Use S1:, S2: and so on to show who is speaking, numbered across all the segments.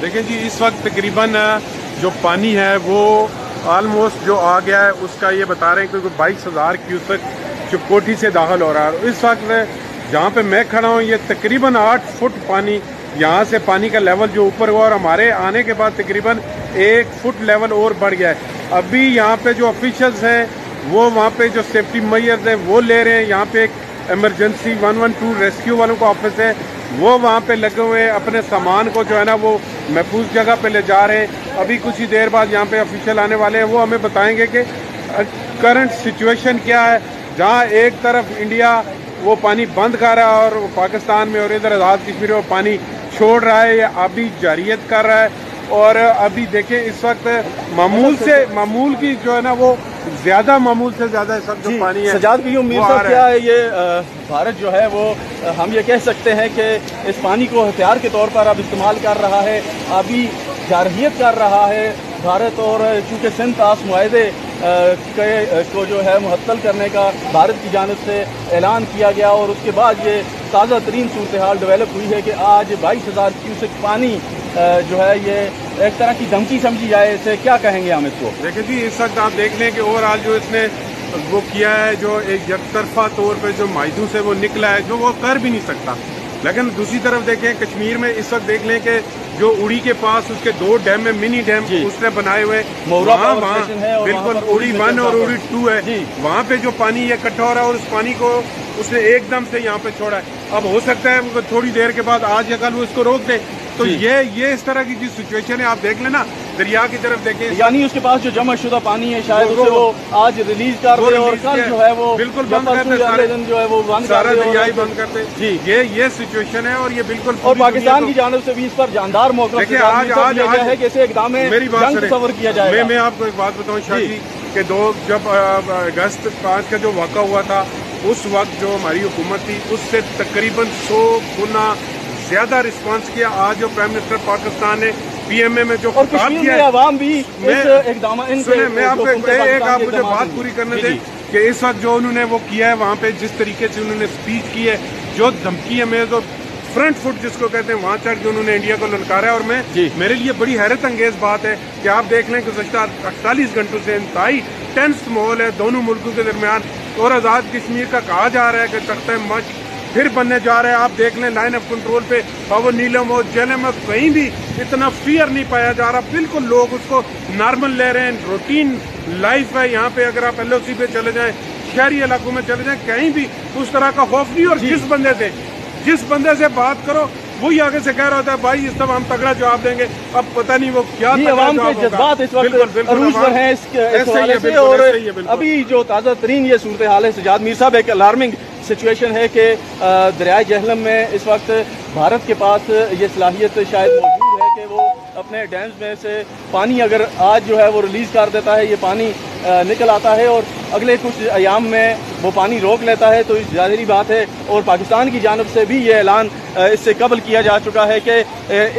S1: देखें जी, इस वक्त तकरीबन जो पानी है वो ऑलमोस्ट जो आ गया है उसका ये बता रहे हैं क्योंकि 22,000 क्यूसेक जो कोठी से दाखिल हो रहा है। इस वक्त जहाँ पे मैं खड़ा हूँ ये तकरीबन 8 फुट पानी यहाँ से पानी का लेवल जो ऊपर हुआ और हमारे आने के बाद तकरीबन 1 फुट लेवल और बढ़ गया है। अभी यहाँ पे जो ऑफिशियल्स हैं वो वहाँ पे जो सेफ्टी मेजर्स हैं वो ले रहे हैं। यहाँ पे एक इमरजेंसी 112 रेस्क्यू वालों का ऑफिस है, वो वहाँ पे लगे हुए हैं, अपने सामान को जो है ना वो महफूज जगह पे ले जा रहे हैं। अभी कुछ ही देर बाद यहाँ पे ऑफिशियल आने वाले हैं, वो हमें बताएंगे कि करंट सिचुएशन क्या है। जहाँ एक तरफ इंडिया वो पानी बंद कर रहा है और पाकिस्तान में और इधर आज़ाद कश्मीर में पानी छोड़ रहा है, या अभी जारियत कर रहा है। और अभी देखें इस वक्त मामूल की जो है ना वो ज्यादा मामूल से ज्यादा इस वक्त जो पानी है।
S2: सजाद की उम्मीद क्या है, ये भारत जो है वो हम ये कह सकते हैं कि इस पानी को हथियार के तौर पर अब इस्तेमाल कर रहा है, अभी जारहियत कर रहा है भारत। और चूँकि सिंध ताश मुआहदे को जो है मुअत्तल करने का भारत की जानिब से ऐलान किया गया और उसके बाद ये ताज़ा तरीन सूरत हाल डेवलप हुई है कि आज 22,000 क्यूसेक पानी जो है ये एक तरह की धमकी समझी जाए, इसे क्या कहेंगे हम इसको?
S1: देखिए जी, इस वक्त आप देख लें कि ओवरऑल जो इसने वो किया है, जो एक यकतरफा तौर पे जो मायदू से वो निकला है, जो वो कर भी नहीं सकता। लेकिन दूसरी तरफ देखें कश्मीर में इस वक्त देख लें कि जो उड़ी के पास उसके 2 डैम में मिनी डैम उसने बनाए हुए, वहाँ बिल्कुल उड़ी 1 और उड़ी 2 है, वहाँ पे जो पानी ये इकट्ठा हो रहा है और उस पानी को उसने एकदम से यहाँ पे छोड़ा है। अब हो सकता है थोड़ी देर के बाद आज या कल वो इसको रोक दे। तो ये इस तरह की जो सिचुएशन है आप देख लेना, दरिया की तरफ देखें,
S2: यानी उसके पास जो जमा शुदा पानी है शायद उसे वो आज रिलीज कर दे और कल जो है वो
S1: बिल्कुल बंद कर दे, सारे
S2: दिन जो है वो बंद
S1: सारा दरिया ही बंद कर दे जी। ये सिचुएशन है और ये बिल्कुल
S2: और पाकिस्तान की जानिब से भी इस पर जानदार मौका
S1: देखिए आज
S2: है कि इसे इक़दाम
S1: मेरी बात
S2: तस्वर किया जाए।
S1: मैं आपको एक बात बताऊँ शाह जी कि जब अगस्त 5 का जो वाक़ा हुआ था उस वक्त जो हमारी हुकूमत थी उससे तकरीबन 100 गुना ज्यादा रिस्पांस किया। आज जो प्राइम मिनिस्टर पाकिस्तान ने PMA में जो
S2: खिताब किया है, अवाम भी
S1: सुने मैं आपको एक आप मुझे बात पूरी करने दें कि इस वक्त जो उन्होंने वो किया है वहाँ पे जिस तरीके से उन्होंने स्पीच की है, जो धमकी है, मैं तो फ्रंट फुट जिसको कहते हैं वहाँ चढ़ के उन्होंने इंडिया को ललकारा है। और मेरे लिए बड़ी हैरत अंगेज बात है कि आप देख लें कि गुज़श्ता 48 घंटों से इंतहाई टेंस माहौल है दोनों मुल्कों के दरमियान और आज़ाद कश्मीर का कहा जा रहा है कि तख्ता मश्क फिर बनने जा रहे हैं। आप देख लें लाइन ऑफ कंट्रोल पे वो नीलम और जेलम में कहीं भी इतना फियर नहीं पाया जा रहा, बिल्कुल लोग उसको नॉर्मल ले रहे हैं, रूटीन लाइफ है यहाँ पे। अगर आप LOC पे चले जाएं, शहरी इलाकों में चले जाएं, कहीं भी उस तरह का खौफ नहीं। और जिस बंदे से बात करो वही आगे से कह रहा होता है भाई इस सब हम तगड़ा जवाब देंगे। अब पता नहीं वो क्या
S2: अवाम के जज्बात इस वक्त अरूज पर हैं इस हवाले से। और अभी जो ताज़ा तरीन ये सूरत हाल है सजाद मीर साहब, एक अलार्मिंग सिचुएशन है कि दरियाए जहलम में इस वक्त भारत के पास ये सलाहियत शायद मौजूद है कि वो अपने डैम्स में से पानी अगर आज जो है वो रिलीज कर देता है, ये पानी निकल आता है और अगले कुछ अयाम में वो पानी रोक लेता है, तो ज़ाहिरी बात है। और पाकिस्तान की जानिब से भी ये ऐलान इससे कबल किया जा चुका है कि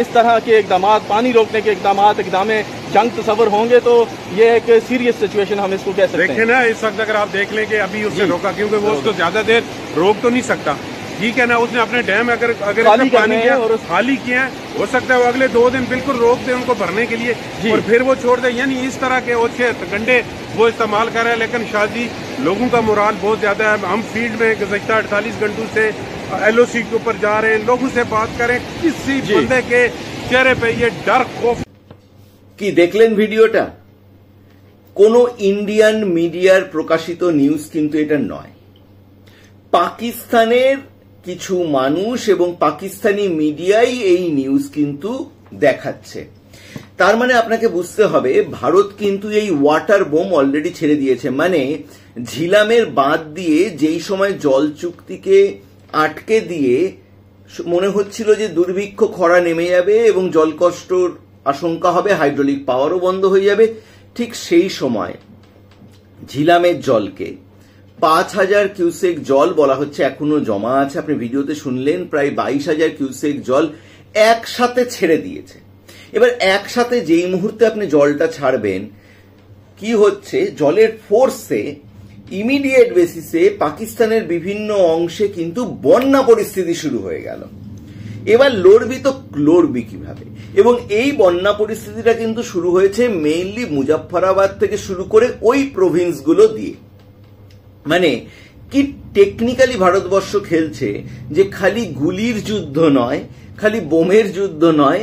S2: इस तरह के इकदाम, पानी रोकने के इकदाम जंग तस्वर होंगे तो ये एक सीरियस सिचुएशन हम इसको कह सकते हैं।
S1: देखिए ना इस वक्त अगर आप देख लें कि अभी उसने रोका, क्योंकि वो उसको ज्यादा देर रोक तो नहीं सकता, ठीक है ना। उसने अपने डैम अगर पानी किया और खाली किया है, हो सकता है वो अगले 2 दिन बिल्कुल रोक दे उनको भरने के लिए और फिर वो छोड़ दे। यानी इस तरह के ओछे गंडे वो इस्तेमाल कर रहे हैं। लेकिन शाह जी लोगों का मोराल बहुत ज्यादा है। हम फील्ड में गुज़श्ता 48 घंटों से LOC के ऊपर जा रहे हैं, लोगों से बात करें, किसी बंदे के चेहरे पे ये डर खौफ
S3: কি দেখলেন ভিডিওটা? কোনো ইন্ডিয়ান মিডিয়ার প্রকাশিত নিউজ কিন্তু এটা নয়। পাকিস্তানের কিছু মানুষ এবং পাকিস্তানি মিডিয়াই এই নিউজ কিন্তু দেখাচ্ছে। তার মানে আপনাকে বুঝতে হবে ভারত কিন্তু এই ওয়াটার বোম অলরেডি ছেড়ে দিয়েছে। মানে ঝিলামের বাঁধ দিয়ে যেই সময় জল চুক্তিকে আটকে দিয়ে মনে হচ্ছিল যে দুর্ভিক্ষ খরা নেমে যাবে এবং জলকষ্টর আশঙ্কা হবে, হাইড্রোলিক পাওয়ারও বন্ধ হয়ে যাবে, ঠিক সেই সময় ঝিলামের জলকে 5,000 কিউসেক জল বলা হচ্ছে এখনো জমা আছে। আপনি ভিডিওতে শুনলেন প্রায় 22,000 কিউসেক জল একসাথে ছেড়ে দিয়েছে। এবার একসাথে যেই মুহূর্তে আপনি জলটা ছাড়বেন কি হচ্ছে, জলের ফোর্সে ইমিডিয়েট বেসিসে পাকিস্তানের বিভিন্ন অংশে কিন্তু বন্যা পরিস্থিতি শুরু হয়ে গেল। এবার লড়বি তো লড়বি কিভাবে? এবং এই বন্যা পরিস্থিতিটা কিন্তু শুরু হয়েছে মেইনলি মুজাফফরাবাদ থেকে শুরু করে ওই প্রভিন্সগুলো দিয়ে। মানে কি টেকনিক্যালি ভারতবর্ষ খেলছে যে খালি গুলির যুদ্ধ নয়, খালি বোমের যুদ্ধ নয়,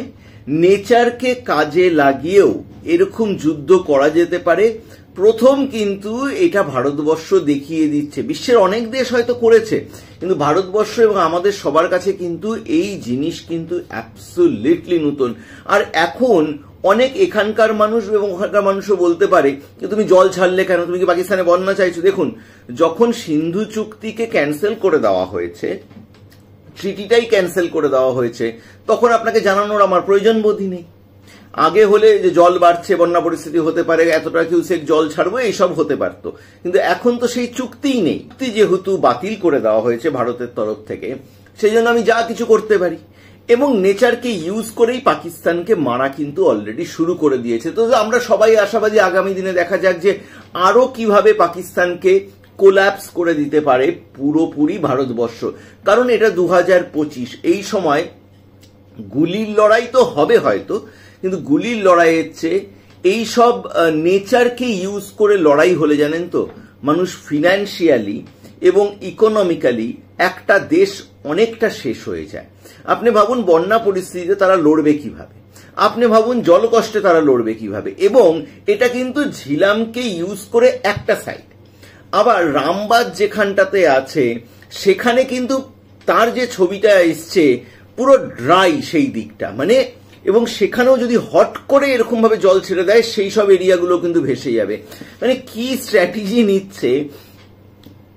S3: নেচারকে কাজে লাগিয়েও এরকম যুদ্ধ করা যেতে পারে। প্রথম কিন্তু এটা ভারতবর্ষ দেখিয়ে দিচ্ছে। বিশ্বের অনেক দেশ হয়তো করেছে, কিন্তু ভারতবর্ষ এবং আমাদের সবার কাছে কিন্তু এই জিনিস কিন্তু অ্যাবসলিউটলি নতুন। আর এখন অনেক এখানকার মানুষ এবং ওখানকার মানুষও বলতে পারে যে তুমি জল ছাড়লে কেন, তুমি কি পাকিস্তানে বন্যা চাইছো? দেখুন, যখন সিন্ধু চুক্তিকে ক্যান্সেল করে দেওয়া হয়েছে, ট্রিটিটাই ক্যান্সেল করে দেওয়া হয়েছে, তখন আপনাকে জানানোর আমার প্রয়োজন বোধই নেই। আগে হলে যে জল বাড়ছে, বন্যা পরিস্থিতি হতে পারে, এতটা কিউসেক জল ছাড়বো, এইসব হতে পারত। কিন্তু এখন তো সেই চুক্তিই নেই। চুক্তি যেহেতু বাতিল করে দেওয়া হয়েছে ভারতের তরফ থেকে, সেই জন্য আমি যা কিছু করতে পারি। এবং নেচারকে ইউজ করেই পাকিস্তানকে মারা কিন্তু অলরেডি শুরু করে দিয়েছে। তো আমরা সবাই আশাবাদী আগামী দিনে দেখা যাক যে আরো কিভাবে পাকিস্তানকে কোল্যাপস করে দিতে পারে পুরোপুরি ভারতবর্ষ। কারণ এটা 2025, এই সময় গুলির লড়াই তো হবে হয়তো, কিন্তু গুলির লড়াইয়ের চেয়ে এইসব নেচারকে ইউজ করে লড়াই হলে জানেন তো, মানুষ ফিনান্সিয়ালি এবং ইকোনমিক্যালি একটা দেশ অনেকটা শেষ হয়ে যায়। আপনি ভাবুন বন্যা পরিস্থিতিতে তারা লড়বে কিভাবে, আপনি ভাবুন জলকষ্টে তারা লড়বে কিভাবে। এবং এটা কিন্তু ঝিলামকে ইউজ করে একটা সাইড। আবার রামবাদ যেখানটাতে আছে সেখানে কিন্তু তার যে ছবিটা এসছে পুরো ড্রাই সেই দিকটা, মানে এবং সেখানেও যদি হট করে এরকম ভাবে জল ছেড়ে দেয় সেই সব এরিয়াগুলো কিন্তু ভেসে যাবে। মানে কি স্ট্র্যাটেজি নিচ্ছে।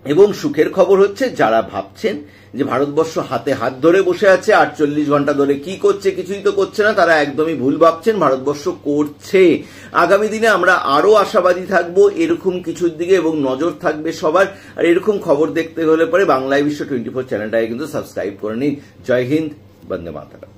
S3: এবং সুখের খবর হচ্ছে যারা ভাবছেন যে ভারতবর্ষ হাতে হাত ধরে বসে আছে 48 ঘন্টা ধরে কি করছে, কিছুই তো করছে না, তারা একদমই ভুল ভাবছেন। ভারতবর্ষ করছে। আগামী দিনে আমরা আরো আশাবাদী থাকবো এরকম কিছুর দিকে এবং নজর থাকবে সবার। আর এরকম খবর দেখতে হলে পরে বাংলায় বিশ্ব 24 চ্যানেলটাকে কিন্তু সাবস্ক্রাইব করে নিন। জয় হিন্দ, বন্দে মাতরম।